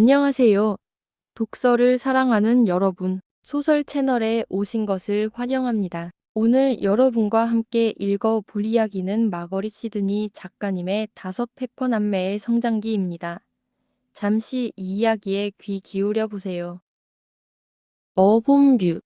안녕하세요. 독서를 사랑하는 여러분, 소설 채널에 오신 것을 환영합니다. 오늘 여러분과 함께 읽어볼 이야기는 마거릿 시드니 작가님의 다섯 페퍼 남매의 성장기입니다. 잠시 이 이야기에 귀 기울여 보세요. 어봄뷰.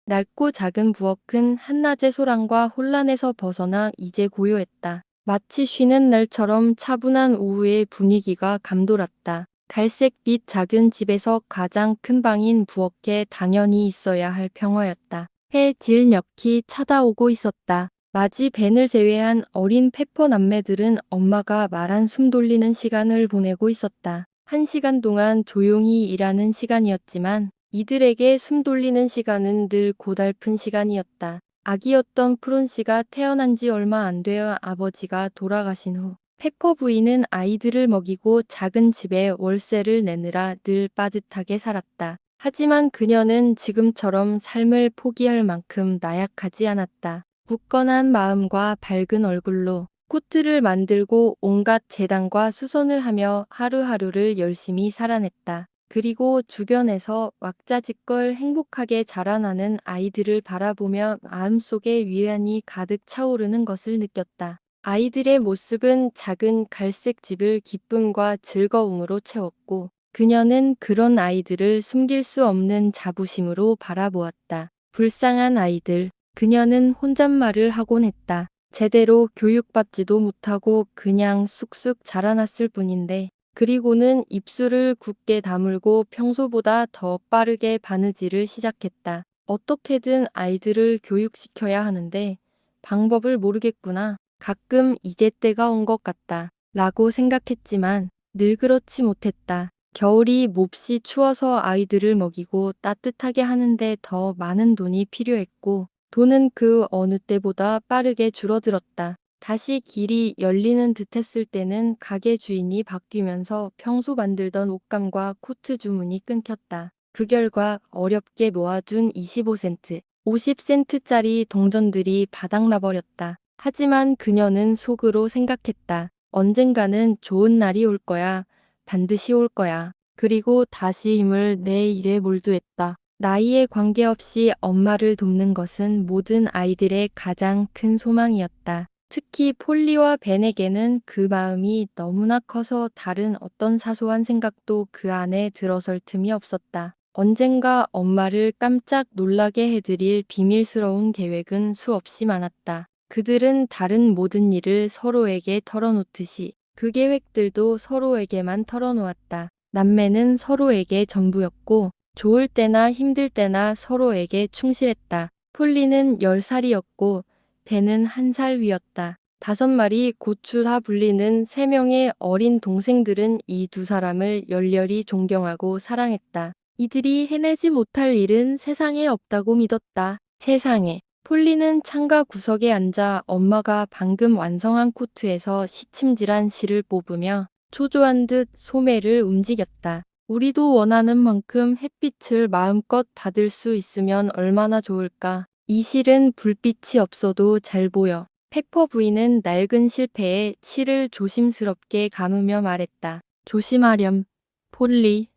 낮고 작은 부엌은 한낮의 소란과 혼란에서 벗어나 이제 고요했다. 마치 쉬는 날처럼 차분한 오후의 분위기가 감돌았다. 갈색빛 작은 집에서 가장 큰 방인 부엌에 당연히 있어야 할 평화였다. 해 질녘이 찾아오고 있었다. 마지 벤을 제외한 어린 페퍼 남매들은 엄마가 말한 숨 돌리는 시간을 보내고 있었다. 1시간 동안 조용히 일하는 시간이었지만 이들에게 숨 돌리는 시간은 늘 고달픈 시간이었다. 아기였던 프론시가 태어난 지 얼마 안 되어 아버지가 돌아가신 후 페퍼 부인은 아이들을 먹이고 작은 집에 월세를 내느라 늘 빠듯하게 살았다. 하지만 그녀는 지금처럼 삶을 포기할 만큼 나약하지 않았다. 굳건한 마음과 밝은 얼굴로 코트를 만들고 온갖 재단과 수선을 하며 하루하루를 열심히 살아냈다. 그리고 주변에서 왁자지껄 행복하게 자라나는 아이들을 바라보며 마음속에 위안이 가득 차오르는 것을 느꼈다. 아이들의 모습은 작은 갈색 집을 기쁨과 즐거움으로 채웠고 그녀는 그런 아이들을 숨길 수 없는 자부심으로 바라보았다. 불쌍한 아이들. 그녀는 혼잣말을 하곤 했다. 제대로 교육받지도 못하고 그냥 쑥쑥 자라났을 뿐인데 그리고는 입술을 굳게 다물고 평소보다 더 빠르게 바느질을 시작했다. 어떻게든 아이들을 교육시켜야 하는데 방법을 모르겠구나. 가끔 이제 때가 온 것 같다. 라고 생각했지만 늘 그렇지 못했다. 겨울이 몹시 추워서 아이들을 먹이고 따뜻하게 하는데 더 많은 돈이 필요했고 돈은 그 어느 때보다 빠르게 줄어들었다. 다시 길이 열리는 듯 했을 때는 가게 주인이 바뀌면서 평소 만들던 옷감과 코트 주문이 끊겼다. 그 결과 어렵게 모아둔 25센트, 50센트짜리 동전들이 바닥나버렸다. 하지만 그녀는 속으로 생각했다. 언젠가는 좋은 날이 올 거야. 반드시 올 거야. 그리고 다시 힘을 내 일에 몰두했다. 나이에 관계없이 엄마를 돕는 것은 모든 아이들의 가장 큰 소망이었다. 특히 폴리와 벤에게는 그 마음이 너무나 커서 다른 어떤 사소한 생각도 그 안에 들어설 틈이 없었다. 언젠가 엄마를 깜짝 놀라게 해드릴 비밀스러운 계획은 수없이 많았다. 그들은 다른 모든 일을 서로에게 털어놓듯이 그 계획들도 서로에게만 털어놓았다. 남매는 서로에게 전부였고 좋을 때나 힘들 때나 서로에게 충실했다. 폴리는 10살이었고 벤은 1살 위였다. 5마리 고추라 불리는 3명의 어린 동생들은 이 두 사람을 열렬히 존경하고 사랑했다. 이들이 해내지 못할 일은 세상에 없다고 믿었다. 세상에. 폴리는 창가 구석에 앉아 엄마가 방금 완성한 코트에서 시침질한 실을 뽑으며 초조한 듯 소매를 움직였다. 우리도 원하는 만큼 햇빛을 마음껏 받을 수 있으면 얼마나 좋을까. 이 실은 불빛이 없어도 잘 보여. 페퍼 부인은 낡은 실패에 실을 조심스럽게 감으며 말했다. 조심하렴. 폴리.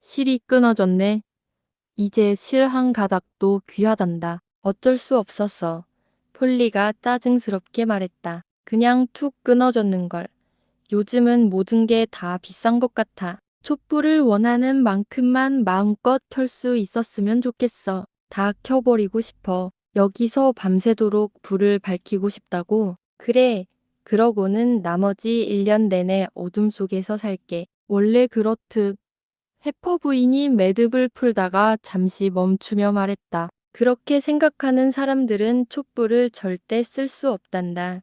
실이 끊어졌네. 이제 실 한 가닥도 귀하단다. 어쩔 수 없었어. 폴리가 짜증스럽게 말했다. 그냥 툭 끊어졌는걸. 요즘은 모든 게 다 비싼 것 같아. 촛불을 원하는 만큼만 마음껏 켤 수 있었으면 좋겠어. 다 켜버리고 싶어. 여기서 밤새도록 불을 밝히고 싶다고? 그래. 그러고는 나머지 1년 내내 어둠 속에서 살게. 원래 그렇듯. 해퍼 부인이 매듭을 풀다가 잠시 멈추며 말했다. 그렇게 생각하는 사람들은 촛불을 절대 쓸 수 없단다.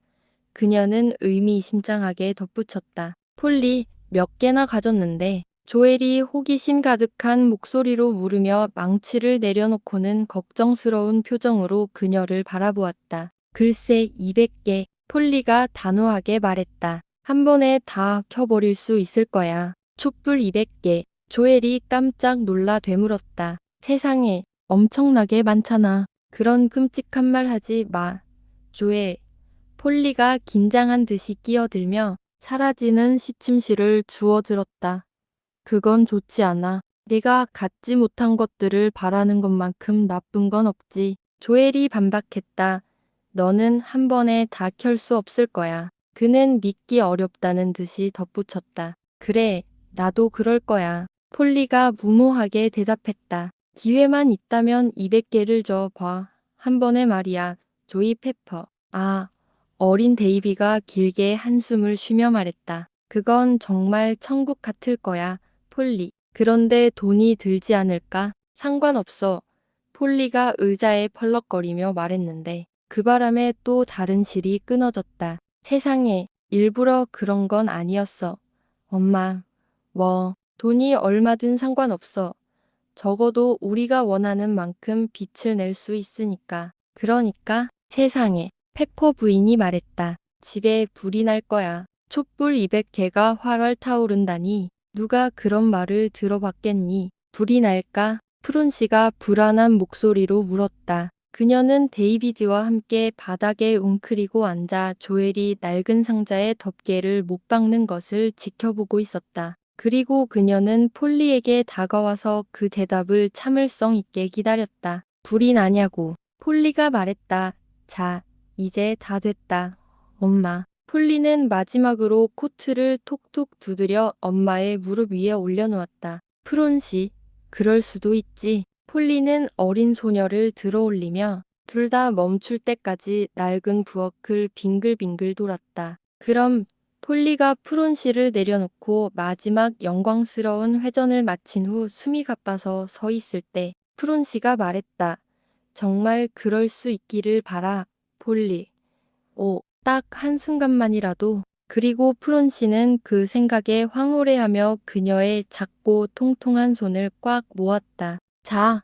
그녀는 의미심장하게 덧붙였다. 폴리, 몇 개나 가졌는데. 조엘이 호기심 가득한 목소리로 물으며 망치를 내려놓고는 걱정스러운 표정으로 그녀를 바라보았다. 글쎄 200개. 폴리가 단호하게 말했다. 한 번에 다 켜버릴 수 있을 거야. 촛불 200개. 조엘이 깜짝 놀라 되물었다. 세상에, 엄청나게 많잖아. 그런 끔찍한 말 하지 마. 조엘. 폴리가 긴장한 듯이 끼어들며 사라지는 시침실을 주워들었다. 그건 좋지 않아. 내가 갖지 못한 것들을 바라는 것만큼 나쁜 건 없지. 조엘이 반박했다. 너는 한 번에 다 켤 수 없을 거야. 그는 믿기 어렵다는 듯이 덧붙였다. 그래, 나도 그럴 거야. 폴리가 무모하게 대답했다. 기회만 있다면 200개를 줘 봐. 한 번에 말이야. 조이 페퍼. 아, 어린 데이비가 길게 한숨을 쉬며 말했다. 그건 정말 천국 같을 거야, 폴리. 그런데 돈이 들지 않을까? 상관없어. 폴리가 의자에 펄럭거리며 말했는데 그 바람에 또 다른 실이 끊어졌다. 세상에, 일부러 그런 건 아니었어. 엄마, 돈이 얼마든 상관없어. 적어도 우리가 원하는 만큼 빛을 낼 수 있으니까. 그러니까 세상에, 페퍼 부인이 말했다. 집에 불이 날 거야. 촛불 200개가 활활 타오른다니. 누가 그런 말을 들어봤겠니? 불이 날까? 푸른 씨가 불안한 목소리로 물었다. 그녀는 데이비드와 함께 바닥에 웅크리고 앉아 조엘이 낡은 상자의 덮개를 못 박는 것을 지켜보고 있었다. 그리고 그녀는 폴리에게 다가와서 그 대답을 참을성 있게 기다렸다. 불이 나냐고. 폴리가 말했다. 자, 이제 다 됐다. 엄마. 폴리는 마지막으로 코트를 톡톡 두드려 엄마의 무릎 위에 올려놓았다. 프론시, 그럴 수도 있지. 폴리는 어린 소녀를 들어올리며 둘 다 멈출 때까지 낡은 부엌을 빙글빙글 돌았다. 그럼 폴리가 프론시를 내려놓고 마지막 영광스러운 회전을 마친 후 숨이 가빠서 서 있을 때 프론시가 말했다. 정말 그럴 수 있기를 바라, 폴리. 딱 한순간만이라도. 그리고 프론시는 그 생각에 황홀해하며 그녀의 작고 통통한 손을 꽉 모았다. 자,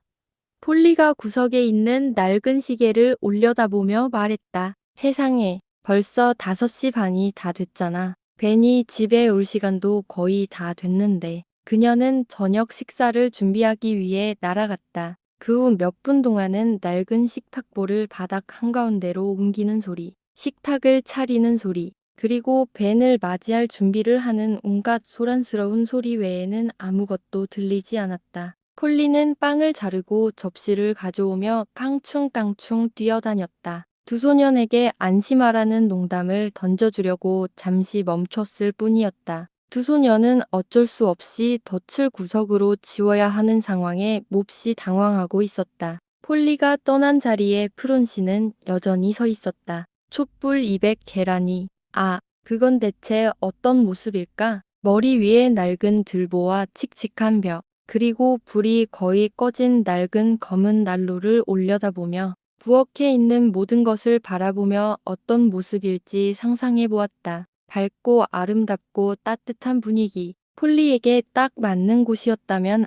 폴리가 구석에 있는 낡은 시계를 올려다보며 말했다. 세상에, 벌써 5시 반이 다 됐잖아. 벤이 집에 올 시간도 거의 다 됐는데. 그녀는 저녁 식사를 준비하기 위해 날아갔다. 그 후 몇 분 동안은 낡은 식탁볼을 바닥 한가운데로 옮기는 소리, 식탁을 차리는 소리, 그리고 벤을 맞이할 준비를 하는 온갖 소란스러운 소리 외에는 아무것도 들리지 않았다. 폴리는 빵을 자르고 접시를 가져오며 깡충깡충 뛰어다녔다. 두 소년에게 안심하라는 농담을 던져주려고 잠시 멈췄을 뿐이었다. 두 소년은 어쩔 수 없이 덫을 구석으로 지워야 하는 상황에 몹시 당황하고 있었다. 폴리가 떠난 자리에 프론시는 여전히 서 있었다. 촛불 200 계란이. 그건 대체 어떤 모습일까? 머리 위에 낡은 들보와 칙칙한 벽, 그리고 불이 거의 꺼진 낡은 검은 난로를 올려다보며 부엌에 있는 모든 것을 바라보며 어떤 모습일지 상상해 보았다. 밝고 아름답고 따뜻한 분위기. 폴리에게 딱 맞는 곳이었다면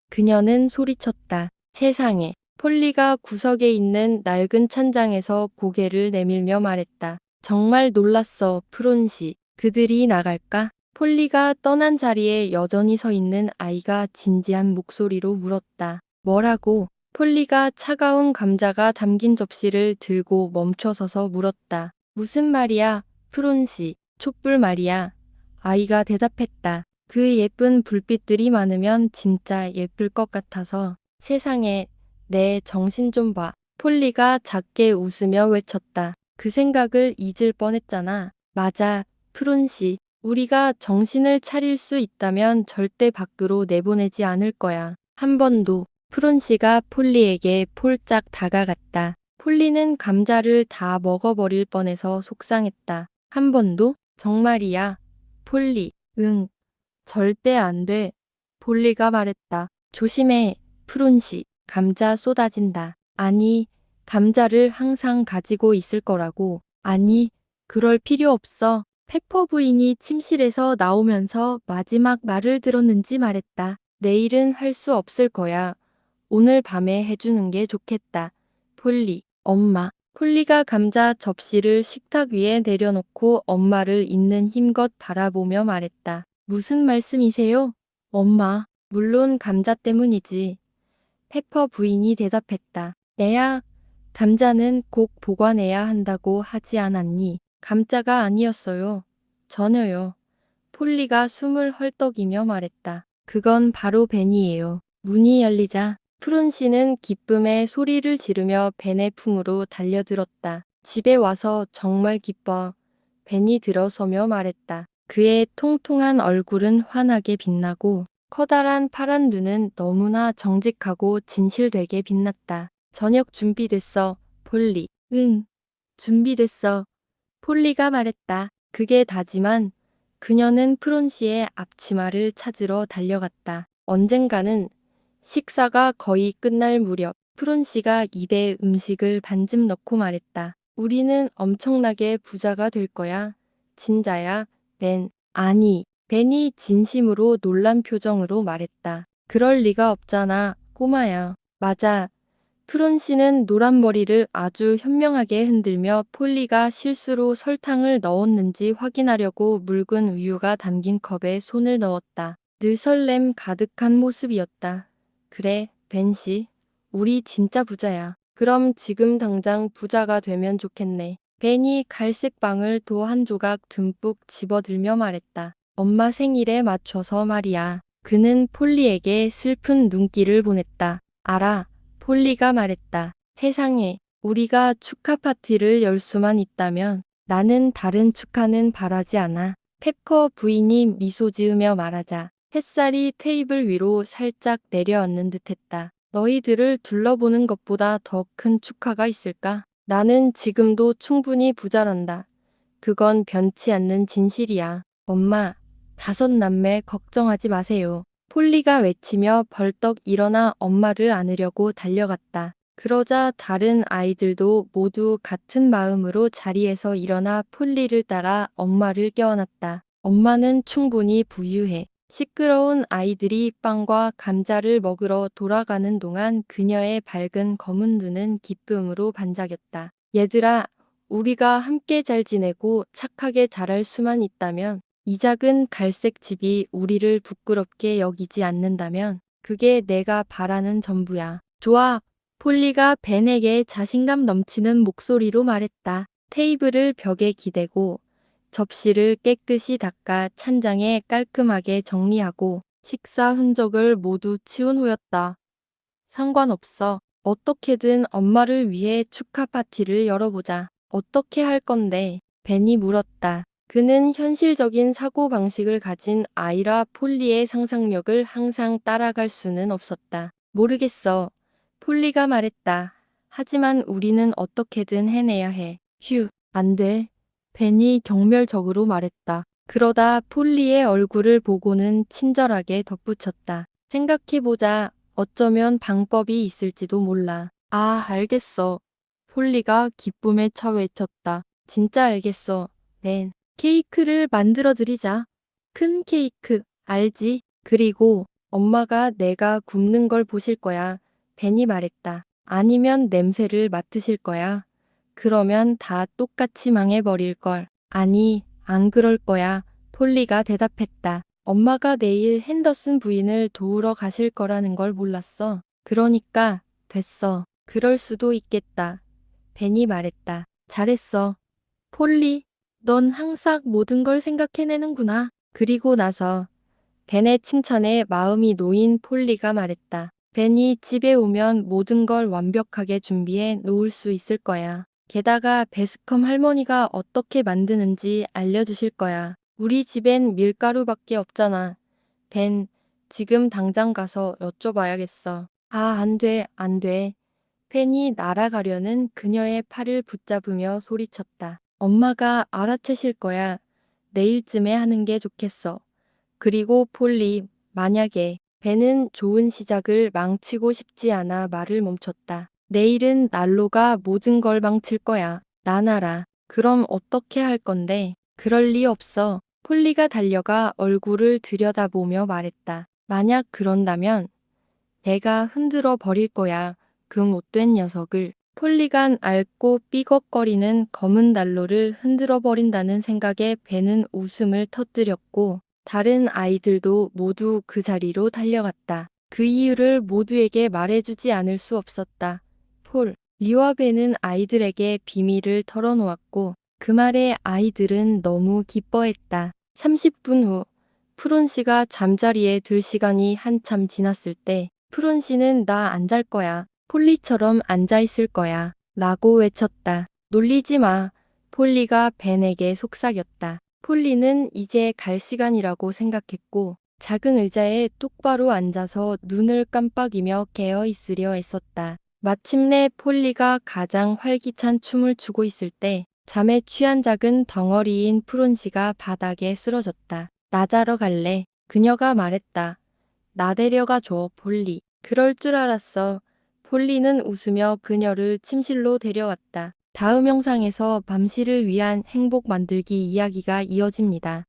그녀는 소리쳤다. 세상에. 폴리가 구석에 있는 낡은 찬장에서 고개를 내밀며 말했다. 정말 놀랐어, 프론시. 그들이 나갈까? 폴리가 떠난 자리에 여전히 서 있는 아이가 진지한 목소리로 물었다. 뭐라고? 폴리가 차가운 감자가 담긴 접시를 들고 멈춰서서 물었다. 무슨 말이야, 프론시. 촛불 말이야. 아이가 대답했다. 그 예쁜 불빛들이 많으면 진짜 예쁠 것 같아서. 세상에, 내 정신 좀 봐. 폴리가 작게 웃으며 외쳤다. 그 생각을 잊을 뻔했잖아. 맞아, 프론시. 우리가 정신을 차릴 수 있다면 절대 밖으로 내보내지 않을 거야. 한 번도. 프론시가 폴리에게 폴짝 다가갔다. 폴리는 감자를 다 먹어버릴 뻔해서 속상했다. 한 번도? 정말이야. 폴리. 응. 절대 안 돼. 폴리가 말했다. 조심해. 프론시. 감자 쏟아진다. 아니, 감자를 항상 가지고 있을 거라고. 아니, 그럴 필요 없어. 페퍼 부인이 침실에서 나오면서 마지막 말을 들었는지 말했다. 내일은 할 수 없을 거야. 오늘 밤에 해주는 게 좋겠다. 폴리, 엄마. 폴리가 감자 접시를 식탁 위에 내려놓고 엄마를 있는 힘껏 바라보며 말했다. 무슨 말씀이세요? 엄마, 물론 감자 때문이지. 페퍼 부인이 대답했다. 애야, 감자는 꼭 보관해야 한다고 하지 않았니? 감자가 아니었어요. 전혀요. 폴리가 숨을 헐떡이며 말했다. 그건 바로 벤이에요. 문이 열리자 푸른 씨는 기쁨에 소리를 지르며 벤의 품으로 달려들었다. 집에 와서 정말 기뻐. 벤이 들어서며 말했다. 그의 통통한 얼굴은 환하게 빛나고 커다란 파란 눈은 너무나 정직하고 진실되게 빛났다. 저녁 준비됐어, 폴리. 응, 준비됐어. 폴리가 말했다. 그게 다지만 그녀는 프론시의 앞치마를 찾으러 달려갔다. 언젠가는 식사가 거의 끝날 무렵 프론시가 입에 음식을 반쯤 넣고 말했다. 우리는 엄청나게 부자가 될 거야. 진짜야, 벤. 아니, 벤이 진심으로 놀란 표정으로 말했다. 그럴 리가 없잖아, 꼬마야. 맞아. 프론 씨는 노란 머리를 아주 현명하게 흔들며 폴리가 실수로 설탕을 넣었는지 확인하려고 묽은 우유가 담긴 컵에 손을 넣었다. 늘 설렘 가득한 모습이었다. 그래, 벤 씨. 우리 진짜 부자야. 그럼 지금 당장 부자가 되면 좋겠네. 벤이 갈색 빵을 도 한 조각 듬뿍 집어들며 말했다. 엄마 생일에 맞춰서 말이야. 그는 폴리에게 슬픈 눈길을 보냈다. 알아. 폴리가 말했다. 세상에, 우리가 축하 파티를 열 수만 있다면 나는 다른 축하는 바라지 않아. 페퍼 부인이 미소 지으며 말하자 햇살이 테이블 위로 살짝 내려앉는 듯했다. 너희들을 둘러보는 것보다 더 큰 축하가 있을까? 나는 지금도 충분히 부자란다. 그건 변치 않는 진실이야. 엄마, 다섯 남매 걱정하지 마세요. 폴리가 외치며 벌떡 일어나 엄마를 안으려고 달려갔다. 그러자 다른 아이들도 모두 같은 마음으로 자리에서 일어나 폴리를 따라 엄마를 껴안았다. 엄마는 충분히 부유해. 시끄러운 아이들이 빵과 감자를 먹으러 돌아가는 동안 그녀의 밝은 검은 눈은 기쁨으로 반짝였다. 얘들아, 우리가 함께 잘 지내고 착하게 자랄 수만 있다면 이 작은 갈색 집이 우리를 부끄럽게 여기지 않는다면 그게 내가 바라는 전부야. 좋아. 폴리가 벤에게 자신감 넘치는 목소리로 말했다. 테이블을 벽에 기대고 접시를 깨끗이 닦아 찬장에 깔끔하게 정리하고 식사 흔적을 모두 치운 후였다. 상관없어. 어떻게든 엄마를 위해 축하 파티를 열어보자. 어떻게 할 건데? 벤이 물었다. 그는 현실적인 사고방식을 가진 아이라 폴리의 상상력을 항상 따라갈 수는 없었다. 모르겠어. 폴리가 말했다. 하지만 우리는 어떻게든 해내야 해. 휴, 안 돼. 벤이 경멸적으로 말했다. 그러다 폴리의 얼굴을 보고는 친절하게 덧붙였다. 생각해보자. 어쩌면 방법이 있을지도 몰라. 아, 알겠어. 폴리가 기쁨에 차 외쳤다. 진짜 알겠어. 벤. 케이크를 만들어 드리자. 큰 케이크. 알지? 그리고 엄마가 내가 굽는 걸 보실 거야. 벤이 말했다. 아니면 냄새를 맡으실 거야. 그러면 다 똑같이 망해버릴 걸. 아니, 안 그럴 거야. 폴리가 대답했다. 엄마가 내일 핸더슨 부인을 도우러 가실 거라는 걸 몰랐어. 그러니까 됐어. 그럴 수도 있겠다. 벤이 말했다. 잘했어. 폴리, 넌 항상 모든 걸 생각해내는구나. 그리고 나서 벤의 칭찬에 마음이 놓인 폴리가 말했다. 벤이 집에 오면 모든 걸 완벽하게 준비해 놓을 수 있을 거야. 게다가 베스컴 할머니가 어떻게 만드는지 알려주실 거야. 우리 집엔 밀가루밖에 없잖아. 벤, 지금 당장 가서 여쭤봐야겠어. 아, 안 돼, 안 돼. 벤이 날아가려는 그녀의 팔을 붙잡으며 소리쳤다. 엄마가 알아채실 거야. 내일쯤에 하는 게 좋겠어. 그리고 폴리, 만약에 벤은 좋은 시작을 망치고 싶지 않아 말을 멈췄다. 내일은 난로가 모든 걸 망칠 거야. 난 알아. 그럼 어떻게 할 건데? 그럴 리 없어. 폴리가 달려가 얼굴을 들여다보며 말했다. 만약 그런다면 내가 흔들어 버릴 거야. 그 못된 녀석을. 폴리가 앓고 삐걱거리는 검은 난로를 흔들어 버린다는 생각에 벤은 웃음을 터뜨렸고 다른 아이들도 모두 그 자리로 달려갔다. 그 이유를 모두에게 말해주지 않을 수 없었다. 폴, 리와 벤은 아이들에게 비밀을 털어놓았고 그 말에 아이들은 너무 기뻐했다. 30분 후 푸른 씨가 잠자리에 들 시간이 한참 지났을 때 푸른 씨는 나 안 잘 거야. 폴리처럼 앉아 있을 거야. 라고 외쳤다. 놀리지 마. 폴리가 벤에게 속삭였다. 폴리는 이제 갈 시간이라고 생각했고 작은 의자에 똑바로 앉아서 눈을 깜빡이며 깨어 있으려 애썼다. 마침내 폴리가 가장 활기찬 춤을 추고 있을 때 잠에 취한 작은 덩어리인 푸른씨가 바닥에 쓰러졌다. 나 자러 갈래. 그녀가 말했다. 나 데려가 줘, 폴리. 그럴 줄 알았어. 폴리는 웃으며 그녀를 침실로 데려왔다. 다음 영상에서 밤시를 위한 행복 만들기 이야기가 이어집니다.